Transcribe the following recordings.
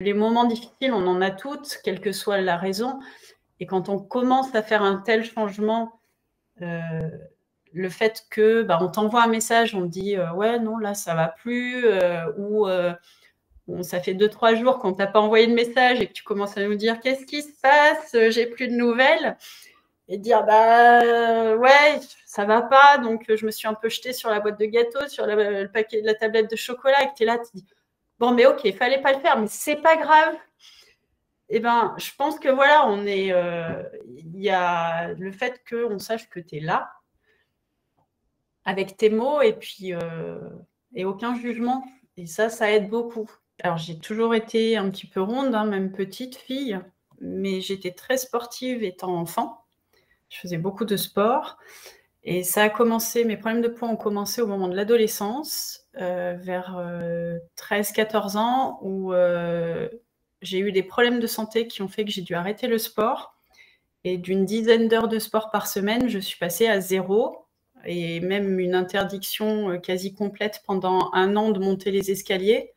Les moments difficiles, on en a toutes, quelle que soit la raison. Et quand on commence à faire un tel changement, le fait que on t'envoie un message, on te dit ouais, non, là, ça va plus, ou bon, ça fait 2-3 jours qu'on t'a pas envoyé de message et que tu commences à nous dire qu'est-ce qui se passe, j'ai plus de nouvelles, et dire ouais, ça va pas, donc je me suis un peu jetée sur la boîte de gâteaux, sur le paquet, la tablette de chocolat, et que tu es là, tu dis bon, mais ok, il fallait pas le faire, mais c'est pas grave. Eh ben, je pense que voilà, il y a le fait qu'on sache que tu es là, avec tes mots, et puis et aucun jugement. Et ça aide beaucoup. Alors, j'ai toujours été un petit peu ronde, hein, même petite fille, mais j'étais très sportive étant enfant. Je faisais beaucoup de sport. Et ça a commencé, mes problèmes de poids ont commencé au moment de l'adolescence, vers 13-14 ans, où j'ai eu des problèmes de santé qui ont fait que j'ai dû arrêter le sport. Et d'une dizaine d'heures de sport par semaine, je suis passée à 0, et même une interdiction quasi complète pendant 1 an de monter les escaliers.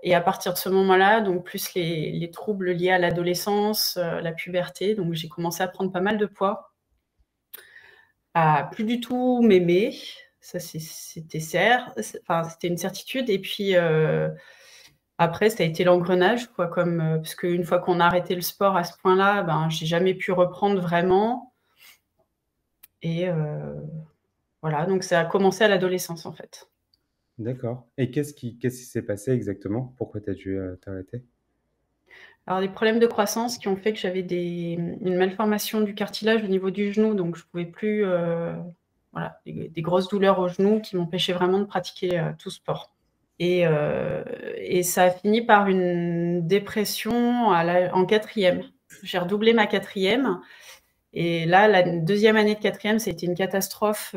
Et à partir de ce moment-là, donc plus les troubles liés à l'adolescence, la puberté, donc j'ai commencé à prendre pas mal de poids, à plus du tout m'aimer, ça c'était une certitude. Et puis après, ça a été l'engrenage, quoi, parce qu'une fois qu'on a arrêté le sport à ce point-là, j'ai jamais pu reprendre vraiment. Et voilà, donc ça a commencé à l'adolescence, en fait. D'accord. Et qu'est-ce qui s'est passé exactement? Pourquoi tu as dû t'arrêter? Alors, des problèmes de croissance qui ont fait que j'avais une malformation du cartilage au niveau du genou, donc je pouvais plus, voilà, des grosses douleurs au genou qui m'empêchaient vraiment de pratiquer tout sport. Et ça a fini par une dépression en quatrième. J'ai redoublé ma quatrième. Et là, la deuxième année de quatrième, c'était une catastrophe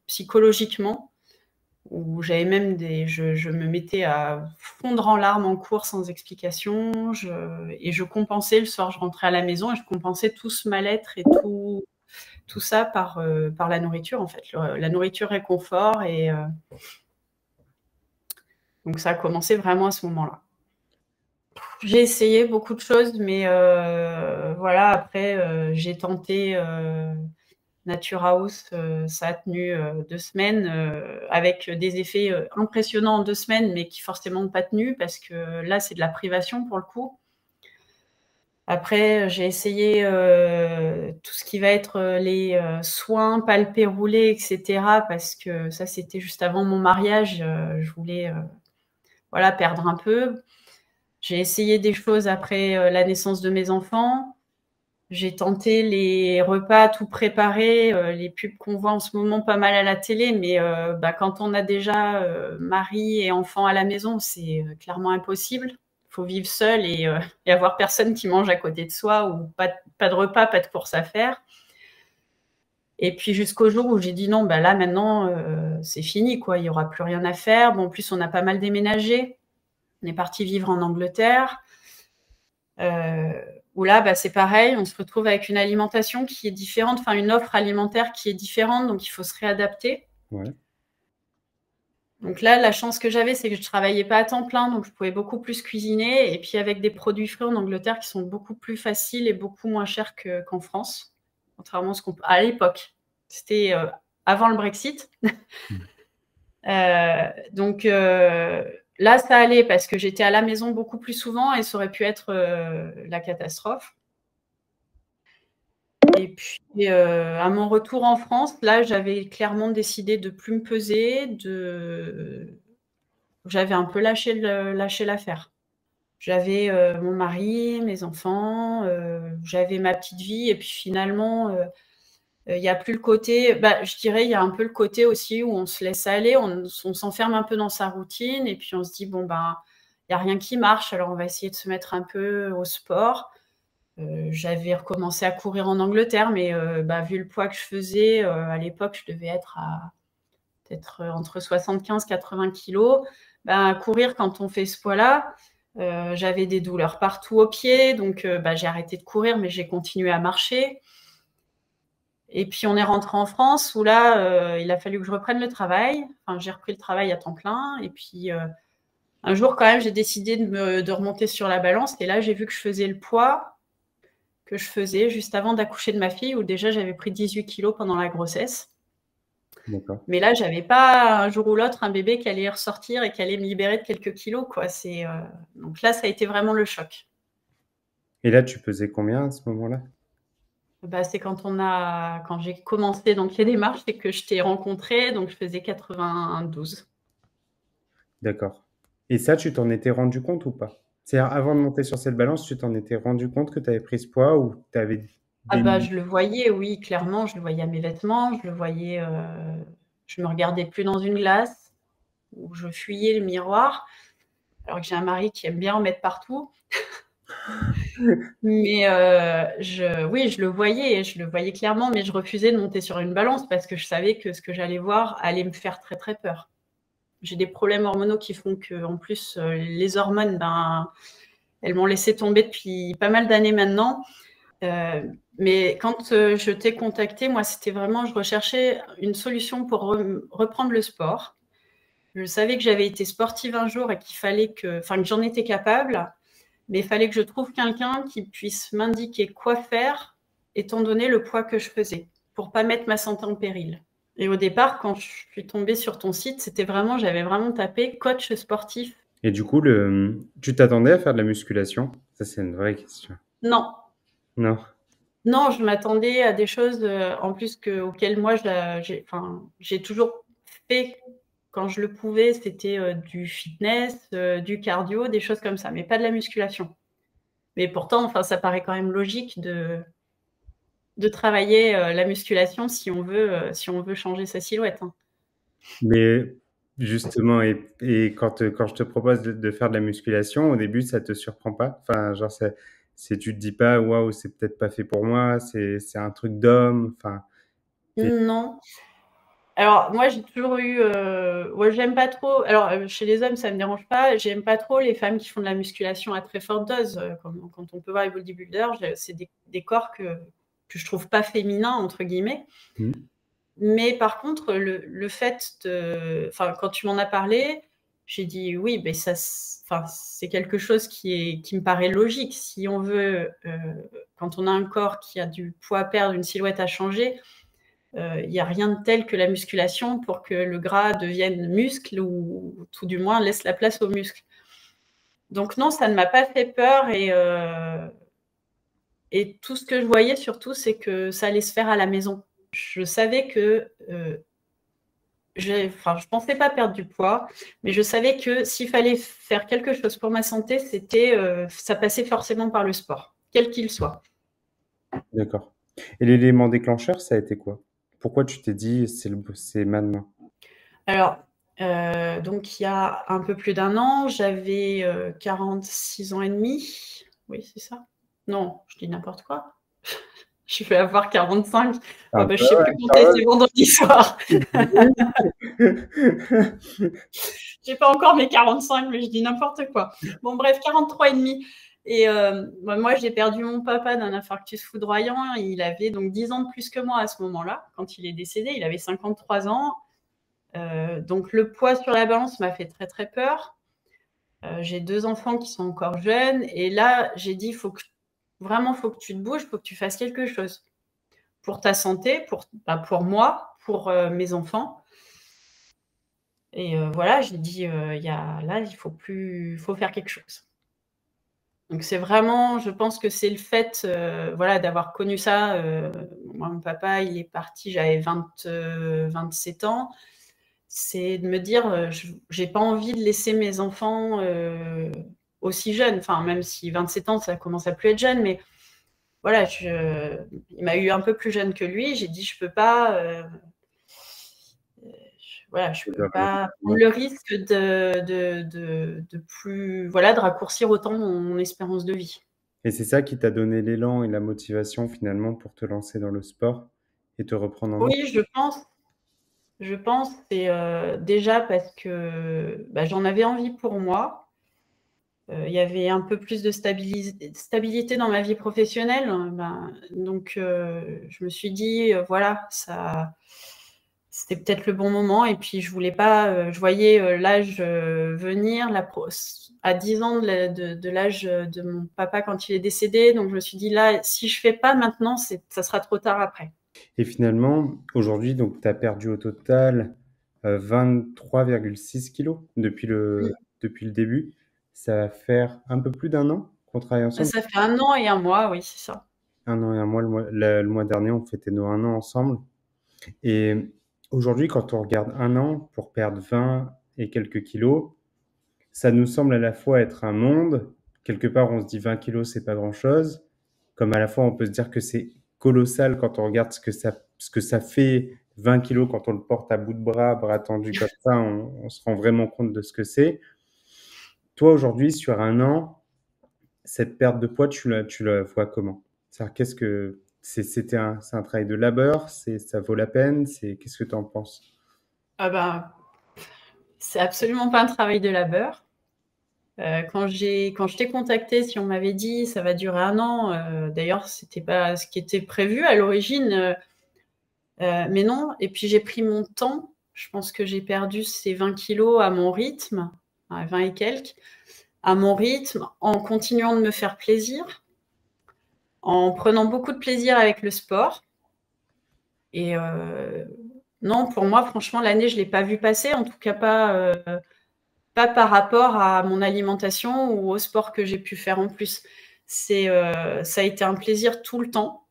psychologiquement, où j'avais même je me mettais à fondre en larmes en cours sans explication. Et je compensais le soir, je rentrais à la maison et je compensais tout ce mal-être et tout ça par la nourriture, en fait. La nourriture réconfort. Et donc ça a commencé vraiment à ce moment-là. J'ai essayé beaucoup de choses, mais voilà, après, j'ai tenté Nature House, ça a tenu 2 semaines, avec des effets impressionnants en 2 semaines, mais qui forcément n'ont pas tenu, parce que là, c'est de la privation pour le coup. Après, j'ai essayé tout ce qui va être les soins, palpés, roulés, etc., parce que ça, c'était juste avant mon mariage. Je voulais voilà, perdre un peu. J'ai essayé des choses après la naissance de mes enfants. J'ai tenté les repas tout préparés, les pubs qu'on voit en ce moment pas mal à la télé, mais quand on a déjà mari et enfant à la maison, c'est clairement impossible. Il faut vivre seul et avoir personne qui mange à côté de soi, ou pas de repas, pas de courses à faire. Et puis jusqu'au jour où j'ai dit non, là maintenant, c'est fini, quoi. Il n'y aura plus rien à faire. Bon, en plus, on a pas mal déménagé. On est parti vivre en Angleterre. Où là, c'est pareil, on se retrouve avec une alimentation qui est différente, enfin une offre alimentaire qui est différente, donc il faut se réadapter. Ouais. Donc là, la chance que j'avais, c'est que je travaillais pas à temps plein, donc je pouvais beaucoup plus cuisiner, et puis avec des produits frais en Angleterre qui sont beaucoup plus faciles et beaucoup moins chers qu'en France, contrairement à ce à l'époque. C'était avant le Brexit. Mm. Donc là, ça allait parce que j'étais à la maison beaucoup plus souvent, et ça aurait pu être la catastrophe. Et puis, à mon retour en France, là, j'avais clairement décidé de plus me peser, j'avais un peu lâché l'affaire. J'avais mon mari, mes enfants, j'avais ma petite vie, et puis finalement, il y a plus le côté, je dirais, il y a un peu le côté aussi où on se laisse aller, on s'enferme un peu dans sa routine, et puis on se dit bon, il y a rien qui marche, alors on va essayer de se mettre un peu au sport. J'avais recommencé à courir en Angleterre, mais vu le poids que je faisais, à l'époque, je devais être à peut-être entre 75-80 kilos. Courir, quand on fait ce poids-là, j'avais des douleurs partout aux pieds, donc j'ai arrêté de courir, mais j'ai continué à marcher. Et puis on est rentré en France, où là, il a fallu que je reprenne le travail. Enfin, j'ai repris le travail à temps plein, et puis un jour, quand même, j'ai décidé de remonter sur la balance. Et là, j'ai vu que je faisais le poids que je faisais juste avant d'accoucher de ma fille, où déjà, j'avais pris 18 kilos pendant la grossesse. D'accord. Mais là, j'avais pas un jour ou l'autre un bébé qui allait ressortir et qui allait me libérer de quelques kilos, quoi. Donc là, ça a été vraiment le choc. Et là, tu pesais combien à ce moment-là? Bah, c'est quand j'ai commencé donc les démarches, c'est que je t'ai rencontré, donc je faisais 92. D'accord. Et ça, tu t'en étais rendu compte ou pas? C'est-à-dire, avant de monter sur cette balance, tu t'en étais rendu compte que tu avais pris ce poids ou tu avais Ah des... bah, je le voyais, oui, clairement, je le voyais à mes vêtements, je le voyais, je me regardais plus dans une glace, ou je fuyais le miroir, alors que j'ai un mari qui aime bien en mettre partout. Mais oui, je le voyais clairement, mais je refusais de monter sur une balance parce que je savais que ce que j'allais voir allait me faire très très peur. J'ai des problèmes hormonaux qui font que, en plus, les hormones, ben, elles m'ont laissé tomber depuis pas mal d'années maintenant. Mais quand je t'ai contacté, moi, c'était vraiment, je recherchais une solution pour reprendre le sport. Je savais que j'avais été sportive un jour et que j'en étais capable, mais il fallait que je trouve quelqu'un qui puisse m'indiquer quoi faire, étant donné le poids que je faisais, pour pas mettre ma santé en péril. Et au départ, quand je suis tombée sur ton site, j'avais vraiment tapé coach sportif. Et du coup, tu t'attendais à faire de la musculation? Ça, c'est une vraie question. Non, Non. non, je m'attendais à des choses en plus auxquelles moi j'ai toujours fait quand je le pouvais, c'était du fitness, du cardio, des choses comme ça, mais pas de la musculation. Mais pourtant, enfin, ça paraît quand même logique de travailler la musculation si on veut changer sa silhouette, hein. Mais justement, et quand je te propose de faire de la musculation, au début, ça te surprend pas? Enfin, genre, tu te dis pas, waouh, c'est peut-être pas fait pour moi, c'est un truc d'homme. Enfin, Non. Alors moi j'ai toujours eu, ouais, j'aime pas trop. Alors chez les hommes ça me dérange pas. J'aime pas trop les femmes qui font de la musculation à très forte dose. Quand on peut voir les bodybuilders, c'est des corps que je trouve pas féminins entre guillemets. hmm, Mais par contre le fait enfin quand tu m'en as parlé, j'ai dit oui, ben enfin c'est quelque chose qui me paraît logique. Si on veut, quand on a un corps qui a du poids à perdre, une silhouette à changer. Il n'y a rien de tel que la musculation pour que le gras devienne muscle ou tout du moins laisse la place aux muscles. Donc non, ça ne m'a pas fait peur et tout ce que je voyais surtout, c'est que ça allait se faire à la maison. Je savais que je pensais pas perdre du poids, mais je savais que s'il fallait faire quelque chose pour ma santé, ça passait forcément par le sport, quel qu'il soit. d'accord. Et l'élément déclencheur, ça a été quoi? Pourquoi tu t'es dit, c'est maintenant? Alors, donc il y a un peu plus d'un an, j'avais 46 ans et demi. Oui, c'est ça? Non, je dis n'importe quoi. Je vais avoir 45. Un Oh, bah, je peu, sais plus ouais, compter, quand c'est vendredi soir. même. J'ai pas encore mes 45, mais je dis n'importe quoi. Bon, bref, 43 et demi. Et moi, j'ai perdu mon papa d'un infarctus foudroyant. Il avait donc 10 ans de plus que moi à ce moment-là, quand il est décédé. Il avait 53 ans. Donc le poids sur la balance m'a fait très très peur. J'ai 2 enfants qui sont encore jeunes et là j'ai dit faut que tu te bouges, faut que tu fasses quelque chose pour ta santé, pour moi, pour mes enfants. Et voilà, j'ai dit faut faire quelque chose. Donc c'est vraiment, je pense que c'est le fait, voilà, d'avoir connu ça. Moi, mon papa, il est parti, j'avais 27 ans. C'est de me dire, j'ai pas envie de laisser mes enfants aussi jeunes. Enfin, même si 27 ans, ça commence à plus être jeune, mais voilà, il m'a eu un peu plus jeune que lui. J'ai dit, je peux pas, voilà, je peux pas prendre le risque de plus, voilà, de raccourcir autant mon espérance de vie. Et c'est ça qui t'a donné l'élan et la motivation finalement pour te lancer dans le sport et te reprendre en main? Oui, je pense. C'est déjà parce que bah, j'en avais envie pour moi. Il y avait un peu plus de stabilité dans ma vie professionnelle. Ben, donc, je me suis dit, voilà, c'était peut-être le bon moment. Et puis, je voulais pas, je voyais l'âge venir, à 10 ans de l'âge de mon papa quand il est décédé. Donc, je me suis dit, là, si je fais pas maintenant, ça sera trop tard après. Et finalement, aujourd'hui, donc, tu as perdu au total 23,6 kilos depuis le début. Ça va faire un peu plus d'un an qu'on travaille ensemble. Ça fait 1 an et 1 mois, oui, c'est ça. Un an et un mois, le mois dernier, on fêtait nos un an ensemble. Et aujourd'hui, quand on regarde un an pour perdre 20 et quelques kilos, ça nous semble à la fois être un monde. Quelque part, on se dit 20 kilos, c'est pas grand-chose. Comme à la fois, on peut se dire que c'est colossal quand on regarde ce que ça fait 20 kilos quand on le porte à bout de bras, bras tendus comme ça, on se rend vraiment compte de ce que c'est. Toi, aujourd'hui, sur un an, cette perte de poids, tu la vois comment? C'est-à-dire, c'est un travail de labeur, ça vaut la peine, qu'est-ce que tu en penses? Ah ben, c'est absolument pas un travail de labeur. Quand je t'ai contacté, si on m'avait dit ça va durer 1 an, d'ailleurs, c'était pas ce qui était prévu à l'origine, mais non. Et puis j'ai pris mon temps. Je pense que j'ai perdu ces 20 kilos à mon rythme, à 20 et quelques, à mon rythme, en continuant de me faire plaisir, en prenant beaucoup de plaisir avec le sport. Et non, pour moi, franchement, l'année, je l'ai pas vue passer, en tout cas pas par rapport à mon alimentation ou au sport que j'ai pu faire en plus. Ça a été un plaisir tout le temps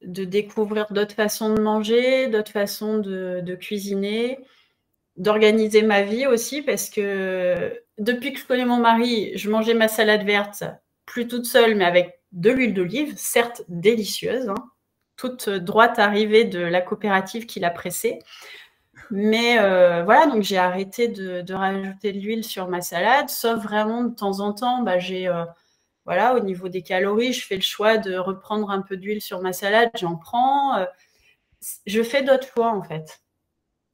de découvrir d'autres façons de manger, d'autres façons de cuisiner, d'organiser ma vie aussi, parce que depuis que je connais mon mari, je mangeais ma salade verte, plus toute seule, mais avec de l'huile d'olive, certes délicieuse, hein, toute droite arrivée de la coopérative qui l'a pressée. Mais voilà, donc j'ai arrêté de rajouter de l'huile sur ma salade, sauf vraiment de temps en temps, voilà, au niveau des calories, je fais le choix de reprendre un peu d'huile sur ma salade, j'en prends. Je fais d'autres choix en fait.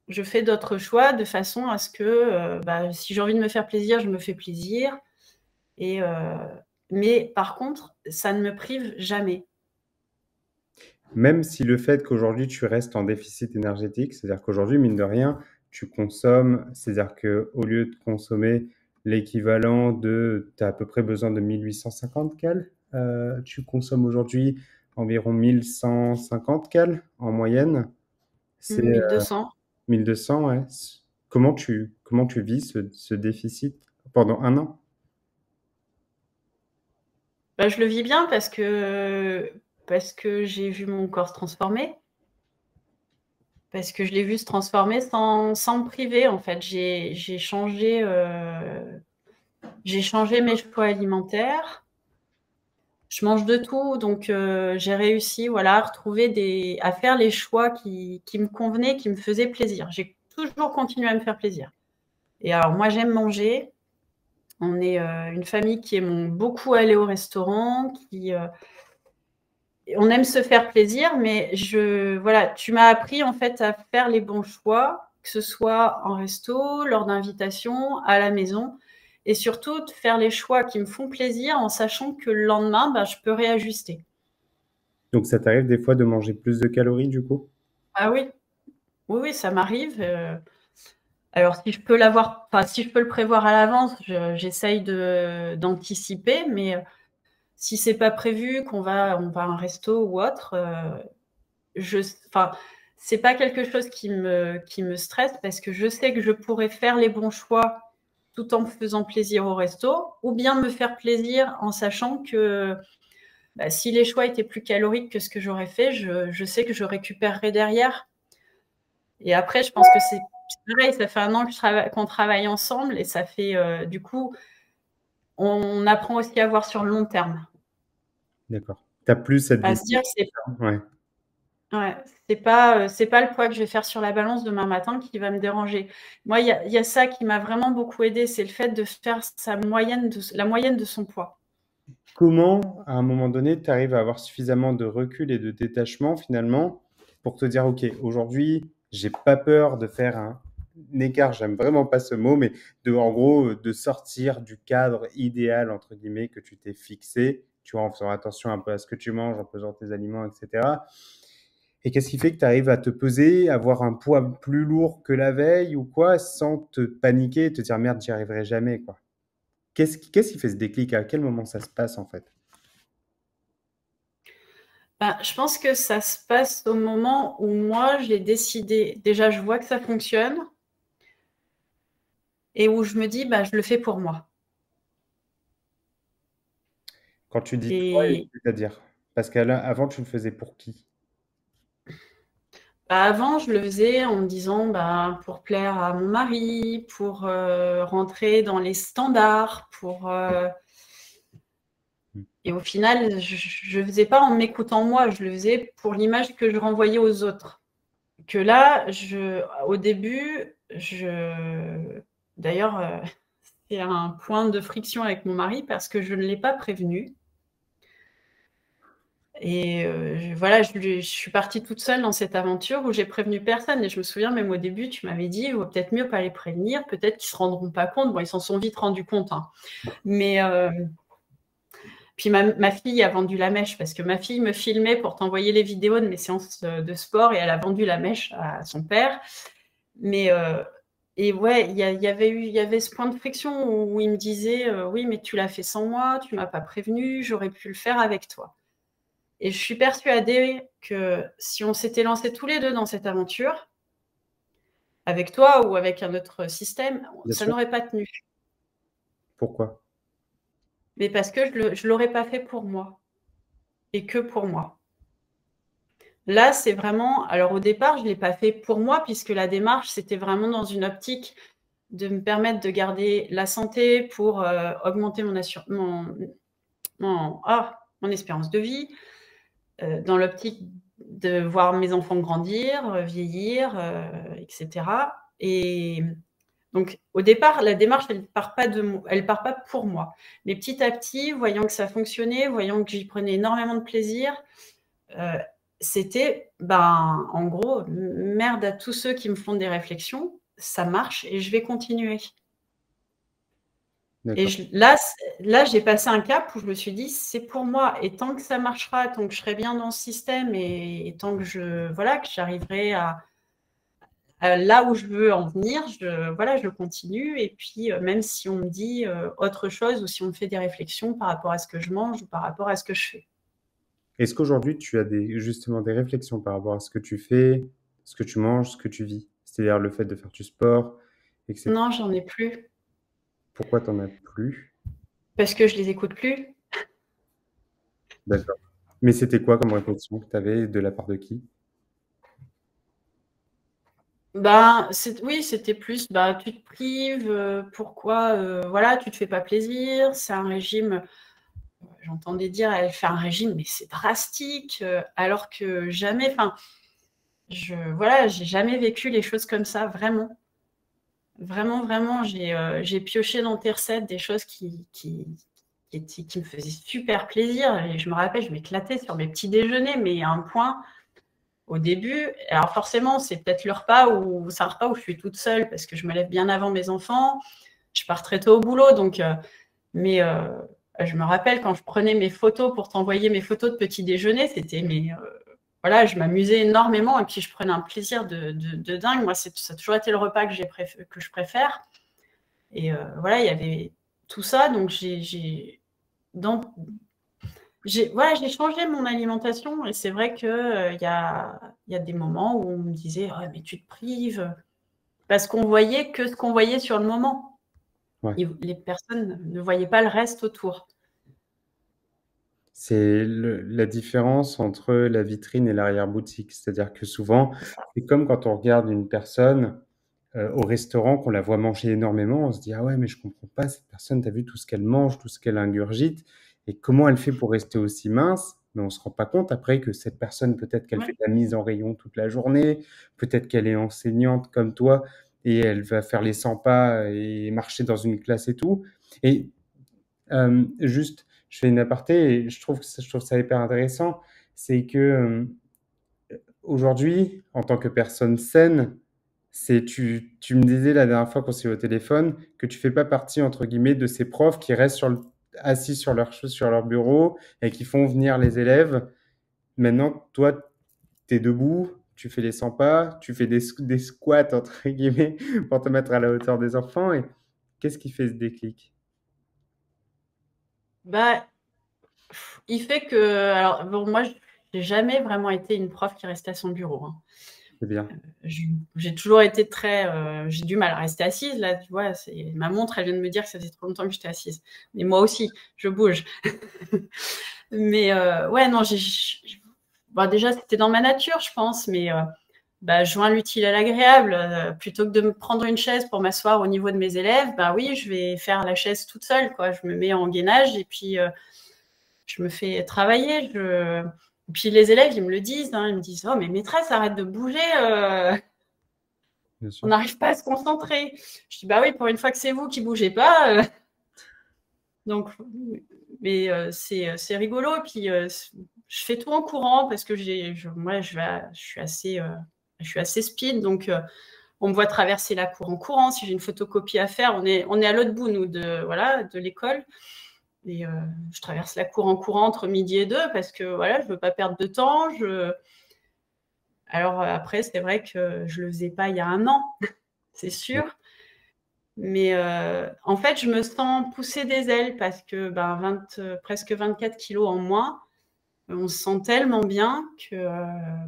Je fais d'autres choix de façon à ce que si j'ai envie de me faire plaisir, je me fais plaisir. Et, mais par contre, ça ne me prive jamais. Même si le fait qu'aujourd'hui tu restes en déficit énergétique, c'est-à-dire qu'aujourd'hui, mine de rien, tu consommes, c'est-à-dire qu'au lieu de consommer l'équivalent tu as à peu près besoin de 1850 cales, tu consommes aujourd'hui environ 1150 cales en moyenne. C'est 1200. 1200, ouais. Comment tu vis ce déficit pendant un an? Je le vis bien parce que j'ai vu mon corps se transformer. Parce que je l'ai vu se transformer sans me priver, en fait. J'ai changé mes choix alimentaires. Je mange de tout, donc j'ai réussi, voilà, à faire les choix qui me convenaient, qui me faisaient plaisir. J'ai toujours continué à me faire plaisir. Et alors, moi, j'aime manger. On est une famille qui aime beaucoup aller au restaurant, on aime se faire plaisir, mais voilà, tu m'as appris en fait à faire les bons choix, que ce soit en resto, lors d'invitations, à la maison, et surtout de faire les choix qui me font plaisir en sachant que le lendemain, je peux réajuster. Donc ça t'arrive des fois de manger plus de calories du coup? Ah oui, oui, oui, ça m'arrive. Alors si je peux si je peux le prévoir à l'avance, j'essaye d'anticiper, mais si c'est pas prévu, on va à un resto ou autre, enfin, c'est pas quelque chose qui me stresse parce que je sais que je pourrais faire les bons choix tout en me faisant plaisir au resto, ou bien me faire plaisir en sachant que si les choix étaient plus caloriques que ce que j'aurais fait, je sais que je récupérerai derrière. Et après, je pense que c'est pareil, ça fait 1 an qu'on travaille ensemble et ça fait, du coup, on apprend aussi à voir sur le long terme. D'accord. T'as plus cette À se vision. dire que Ouais. ouais, c'est pas le poids que je vais faire sur la balance demain matin qui va me déranger. Moi, il y a ça qui m'a vraiment beaucoup aidé, c'est le fait de faire la moyenne de son poids. Comment, à un moment donné, tu arrives à avoir suffisamment de recul et de détachement finalement pour te dire, OK, aujourd'hui, j'ai pas peur de faire un écart, j'aime vraiment pas ce mot, mais en gros, de sortir du cadre idéal, entre guillemets, que tu t'es fixé, tu vois, en faisant attention un peu à ce que tu manges, en pesant tes aliments, etc. Et qu'est-ce qui fait que tu arrives à te peser, avoir un poids plus lourd que la veille ou quoi, sans te paniquer et te dire merde, j'y arriverai jamais, quoi. Qu'est-ce qui fait ce déclic? À quel moment ça se passe en fait? Bah, je pense que ça se passe au moment où moi, j'ai décidé, déjà, je vois que ça fonctionne et où je me dis, bah, je le fais pour moi. Quand tu dis toi, Et c'est-à-dire? Parce qu'avant, tu le faisais pour qui? bah, avant, je le faisais en me disant, bah, pour plaire à mon mari, pour rentrer dans les standards, Mm. et au final, je ne faisais pas en m'écoutant moi, je le faisais pour l'image que je renvoyais aux autres. Que là, au début, d'ailleurs, c'est un point de friction avec mon mari parce que je ne l'ai pas prévenu. Et voilà, je suis partie toute seule dans cette aventure où j'ai prévenu personne. Et je me souviens, même au début, tu m'avais dit, il vaut peut-être mieux pas les prévenir, peut-être qu'ils se rendront pas compte. Bon, ils s'en sont vite rendus compte, hein. Mais puis ma fille a vendu la mèche parce que ma fille me filmait pour t'envoyer les vidéos de mes séances de sport et elle a vendu la mèche à son père. Mais et ouais, il y avait ce point de friction où il me disait, oui, mais tu l'as fait sans moi, tu m'as pas prévenu, j'aurais pu le faire avec toi. Et je suis persuadée que si on s'était lancés tous les deux dans cette aventure, avec toi ou avec un autre système, Bien ça sûr. n'aurait pas tenu. Pourquoi? Mais parce que je l'aurais pas fait pour moi et que pour moi. Là, c'est vraiment, alors au départ, je l'ai pas fait pour moi puisque la démarche, c'était vraiment dans une optique de me permettre de garder la santé pour augmenter mon espérance de vie, dans l'optique de voir mes enfants grandir, vieillir, etc. Et donc, au départ, la démarche, elle part pas pour moi. Mais petit à petit, voyant que ça fonctionnait, voyant que j'y prenais énormément de plaisir, euh, c'était, ben, en gros, merde à tous ceux qui me font des réflexions, ça marche et je vais continuer. Et D'accord. là, j'ai passé un cap où je me suis dit, c'est pour moi. Et tant que ça marchera, tant que je serai bien dans le système et tant que voilà, que j'arriverai à là où je veux en venir, voilà, je continue. Et puis, même si on me dit autre chose ou si on me fait des réflexions par rapport à ce que je mange ou par rapport à ce que je fais. Est-ce qu'aujourd'hui, tu as justement des réflexions par rapport à ce que tu fais, ce que tu manges, ce que tu vis? C'est-à-dire le fait de faire du sport, etc. Non, j'en ai plus Pourquoi t'en as plus? parce que je les écoute plus. D'accord. Mais c'était quoi comme réflexion que tu avais de la part de qui? Ben, oui, c'était plus, bah, tu te prives, pourquoi, voilà, tu te fais pas plaisir, c'est un régime. J'entendais dire, elle fait un régime, mais c'est drastique, alors que jamais, enfin, voilà, j'ai jamais vécu les choses comme ça, vraiment. Vraiment, vraiment, j'ai pioché dans tes recettes des choses qui me faisaient super plaisir. Et je me rappelle, je m'éclatais sur mes petits déjeuners, mais à un point, au début, alors forcément, c'est peut-être c'est un repas où je suis toute seule parce que je me lève bien avant mes enfants. Je pars très tôt au boulot, donc, mais je me rappelle quand je prenais mes photos pour t'envoyer mes photos de petit déjeuner, c'était voilà, je m'amusais énormément et puis je prenais un plaisir de dingue. Moi, ça a toujours été le repas que je préfère. Et voilà, il y avait tout ça, donc voilà, j'ai changé mon alimentation et c'est vrai que il y a des moments où on me disait, oh, mais tu te prives, parce qu'on voyait que ce qu'on voyait sur le moment. Ouais. Les personnes ne voyaient pas le reste autour. C'est la différence entre la vitrine et l'arrière-boutique. C'est-à-dire que souvent, C'est ça. c'est comme quand on regarde une personne au restaurant, qu'on la voit manger énormément, on se dit: «Ah ouais, mais je comprends pas cette personne, tu as vu tout ce qu'elle mange, tout ce qu'elle ingurgite et comment elle fait pour rester aussi mince?» Mais on se rend pas compte après que cette personne, peut-être qu'elle fait Ouais. de la mise en rayon toute la journée, peut-être qu'elle est enseignante comme toi et elle va faire les 100 pas et marcher dans une classe et tout. Et juste, je fais une aparté et je trouve ça hyper intéressant. C'est que aujourd'hui, en tant que personne saine, tu me disais la dernière fois qu'on s'est eu au téléphone que tu fais pas partie, entre guillemets, de ces profs qui restent assis sur leur bureau et qui font venir les élèves. Maintenant, toi, tu es debout, tu fais les 100 pas, tu fais des squats, entre guillemets, pour te mettre à la hauteur des enfants. Et qu'est-ce qui fait ce déclic? Bah, il fait que, alors bon, moi, j'ai jamais vraiment été une prof qui restait à son bureau, hein. C'est bien. J'ai toujours été très, j'ai du mal à rester assise. Là, tu vois, ma montre, elle vient de me dire que ça faisait trop longtemps que j'étais assise. Mais moi aussi, je bouge. Mais ouais, non, bon, déjà, c'était dans ma nature, je pense. Mais bah, je joins l'utile à l'agréable. Plutôt que de me prendre une chaise pour m'asseoir au niveau de mes élèves, bah oui, je vais faire la chaise toute seule, quoi. Je me mets en gainage et puis je me fais travailler. Et puis les élèves, ils me le disent, hein, ils me disent, oh, mais maîtresse, arrête de bouger. Bien On sûr. n'arrive pas à se concentrer. Je dis, bah oui, pour une fois que c'est vous qui bougez pas. Donc, mais c'est rigolo. Et puis, je fais tout en courant parce que moi, je suis assez speed. Donc, on me voit traverser la cour en courant. Si j'ai une photocopie à faire, on est à l'autre bout, nous, voilà, de l'école. Et je traverse la cour en courant entre midi et 2 parce que voilà, je veux pas perdre de temps. Alors après, c'est vrai que je le faisais pas il y a un an, c'est sûr. Mais en fait, je me sens pousser des ailes parce que ben, presque 24 kilos en moins, on se sent tellement bien que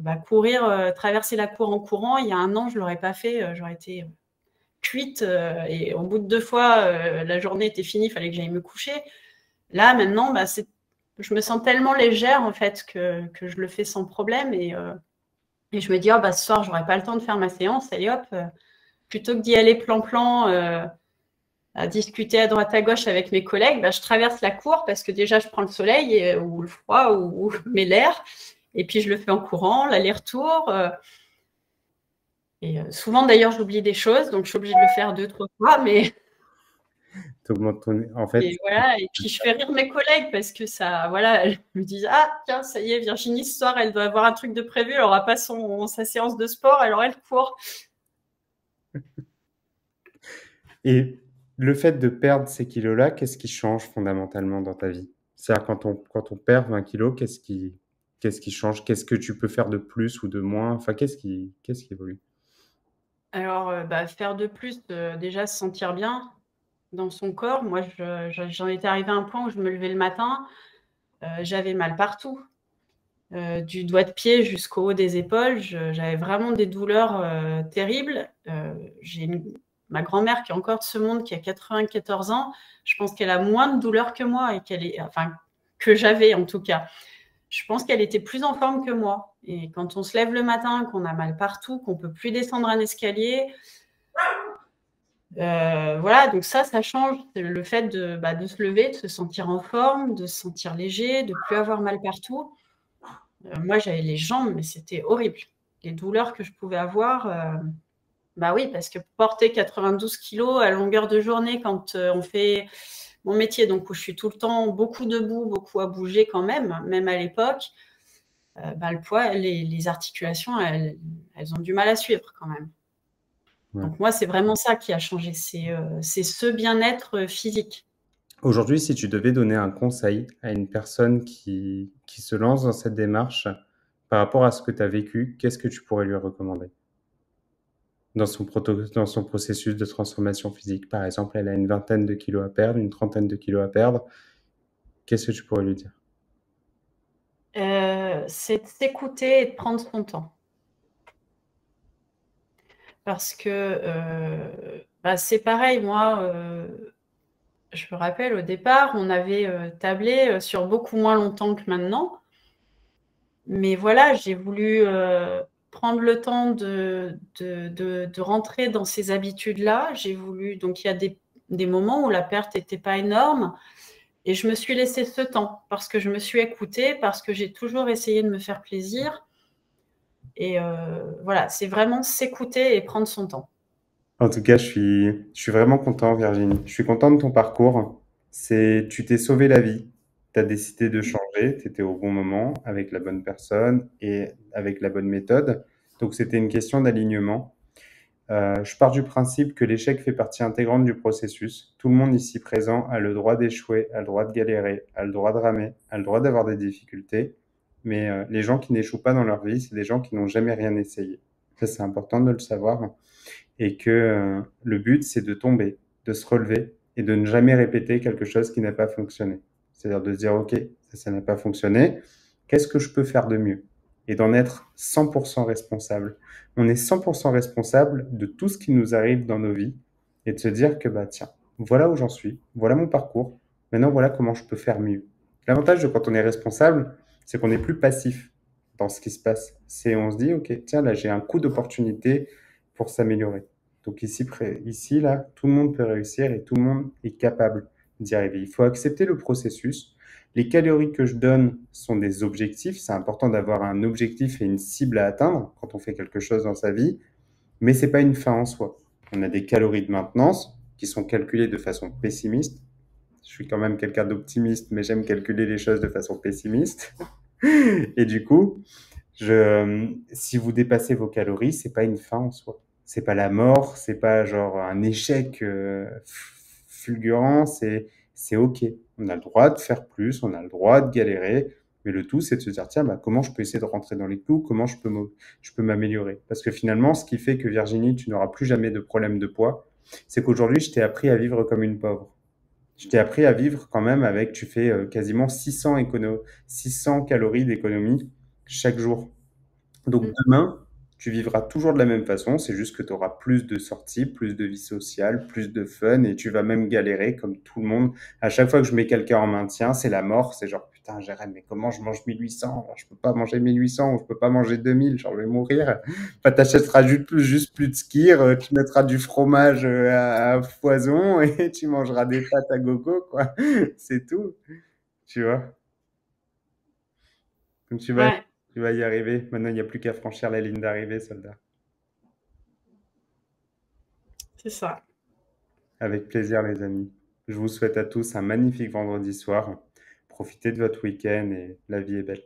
bah, courir, traverser la cour en courant, il y a un an, je ne l'aurais pas fait. J'aurais été cuite et au bout de 2 fois, la journée était finie, il fallait que j'aille me coucher. Là, maintenant, bah, je me sens tellement légère en fait que je le fais sans problème et je me dis, oh, bah, ce soir, j'aurai pas le temps de faire ma séance. Allez hop, plutôt que d'y aller plan-plan à discuter à droite à gauche avec mes collègues, bah, je traverse la cour parce que déjà je prends le soleil ou le froid ou mais l'air, et puis je le fais en courant, l'aller-retour. Et souvent d'ailleurs j'oublie des choses, donc je suis obligée de le faire 2, 3 fois, mais En fait, et voilà. Et puis je fais rire mes collègues parce que ça, voilà, elles me disent ah tiens ça y est Virginie ce soir elle doit avoir un truc de prévu, elle aura pas sa séance de sport, alors elle court. et le fait de perdre ces kilos-là, qu'est-ce qui change fondamentalement dans ta vie? C'est-à-dire quand on perd 20 kilos, qu'est-ce qui change? Qu'est-ce que tu peux faire de plus ou de moins? Enfin, qu'est-ce qui évolue? Alors bah, faire de plus, déjà se sentir bien dans son corps. Moi, j'en étais arrivée à un point où je me levais le matin, j'avais mal partout, du doigt de pied jusqu'au haut des épaules. J'avais vraiment des douleurs terribles. J'ai ma grand-mère qui est encore de ce monde, qui a 94 ans. Je pense qu'elle a moins de douleurs que moi enfin, que j'avais en tout cas. Je pense qu'elle était plus en forme que moi. Et quand on se lève le matin, qu'on a mal partout, qu'on peut plus descendre un escalier, voilà, donc ça change. Le fait de se lever, de se sentir en forme, de se sentir léger, de plus avoir mal partout. Moi, j'avais les jambes, mais c'était horrible. Les douleurs que je pouvais avoir, bah oui, parce que porter 92 kilos à longueur de journée quand on fait mon métier, donc où je suis tout le temps beaucoup debout, beaucoup à bouger quand même à l'époque, bah, le poids, les articulations, elles ont du mal à suivre quand même. Ouais. Donc moi, c'est vraiment ça qui a changé, c'est ce bien-être physique. Aujourd'hui, si tu devais donner un conseil à une personne qui se lance dans cette démarche par rapport à ce que tu as vécu, qu'est-ce que tu pourrais lui recommander dans son processus de transformation physique? Par exemple, elle a une vingtaine de kilos à perdre, une trentaine de kilos à perdre. Qu'est-ce que tu pourrais lui dire? C'est de s'écouter et de prendre son temps. Parce que bah, c'est pareil, moi, je me rappelle au départ, on avait tablé sur beaucoup moins longtemps que maintenant. Mais voilà, j'ai voulu prendre le temps de rentrer dans ces habitudes-là. Donc il y a des moments où la perte n'était pas énorme. Et je me suis laissé ce temps parce que je me suis écoutée, parce que j'ai toujours essayé de me faire plaisir. Et voilà, c'est vraiment s'écouter et prendre son temps. En tout cas, je suis vraiment content, Virginie. Je suis content de ton parcours. Tu t'es sauvé la vie. Tu as décidé de changer. Tu étais au bon moment, avec la bonne personne et avec la bonne méthode. Donc, c'était une question d'alignement. Je pars du principe que l'échec fait partie intégrante du processus. Tout le monde ici présent a le droit d'échouer, a le droit de galérer, a le droit de ramer, a le droit d'avoir des difficultés. mais les gens qui n'échouent pas dans leur vie, c'est des gens qui n'ont jamais rien essayé. Ça, c'est important de le savoir. Et que le but, c'est de tomber, de se relever et de ne jamais répéter quelque chose qui n'a pas fonctionné. C'est-à-dire de se dire, OK, ça n'a pas fonctionné, qu'est-ce que je peux faire de mieux? Et d'en être 100% responsable. On est 100% responsable de tout ce qui nous arrive dans nos vies et de se dire que, bah, tiens, voilà où j'en suis, voilà mon parcours, maintenant voilà comment je peux faire mieux. L'avantage de quand on est responsable, c'est qu'on n'est plus passif dans ce qui se passe. C'est on se dit, OK, tiens, là, j'ai un coup d'opportunité pour s'améliorer. Donc ici, là, tout le monde peut réussir et tout le monde est capable d'y arriver. Il faut accepter le processus. Les calories que je donne sont des objectifs. C'est important d'avoir un objectif et une cible à atteindre quand on fait quelque chose dans sa vie, mais c'est pas une fin en soi. On a des calories de maintenance qui sont calculées de façon pessimiste. Je suis quand même quelqu'un d'optimiste, mais j'aime calculer les choses de façon pessimiste. Et du coup, si vous dépassez vos calories, c'est pas une fin en soi. C'est pas la mort, c'est pas genre un échec fulgurant, c'est ok. On a le droit de faire plus, on a le droit de galérer, mais le tout c'est de se dire tiens, bah, comment je peux essayer de rentrer dans les clous, comment je peux m'améliorer. Parce que finalement, ce qui fait que Virginie, tu n'auras plus jamais de problème de poids, c'est qu'aujourd'hui, je t'ai appris à vivre comme une pauvre. Je t'ai appris à vivre quand même avec, tu fais quasiment 600 calories d'économie chaque jour. Donc demain, tu vivras toujours de la même façon, c'est juste que tu auras plus de sorties, plus de vie sociale, plus de fun et tu vas même galérer comme tout le monde. À chaque fois que je mets quelqu'un en maintien, c'est la mort, c'est genre putain, Jérém, mais comment je mange 1800? Je peux pas manger 1800 ou je peux pas manger 2000, genre je vais mourir. Enfin, t'achèteras juste plus de skir, tu mettras du fromage à foison et tu mangeras des pâtes à gogo, quoi. C'est tout, tu vois. Donc Ouais, tu vas y arriver. Maintenant, il n'y a plus qu'à franchir la ligne d'arrivée, soldat. c'est ça. Avec plaisir, les amis. Je vous souhaite à tous un magnifique vendredi soir. Profitez de votre week-end et la vie est belle.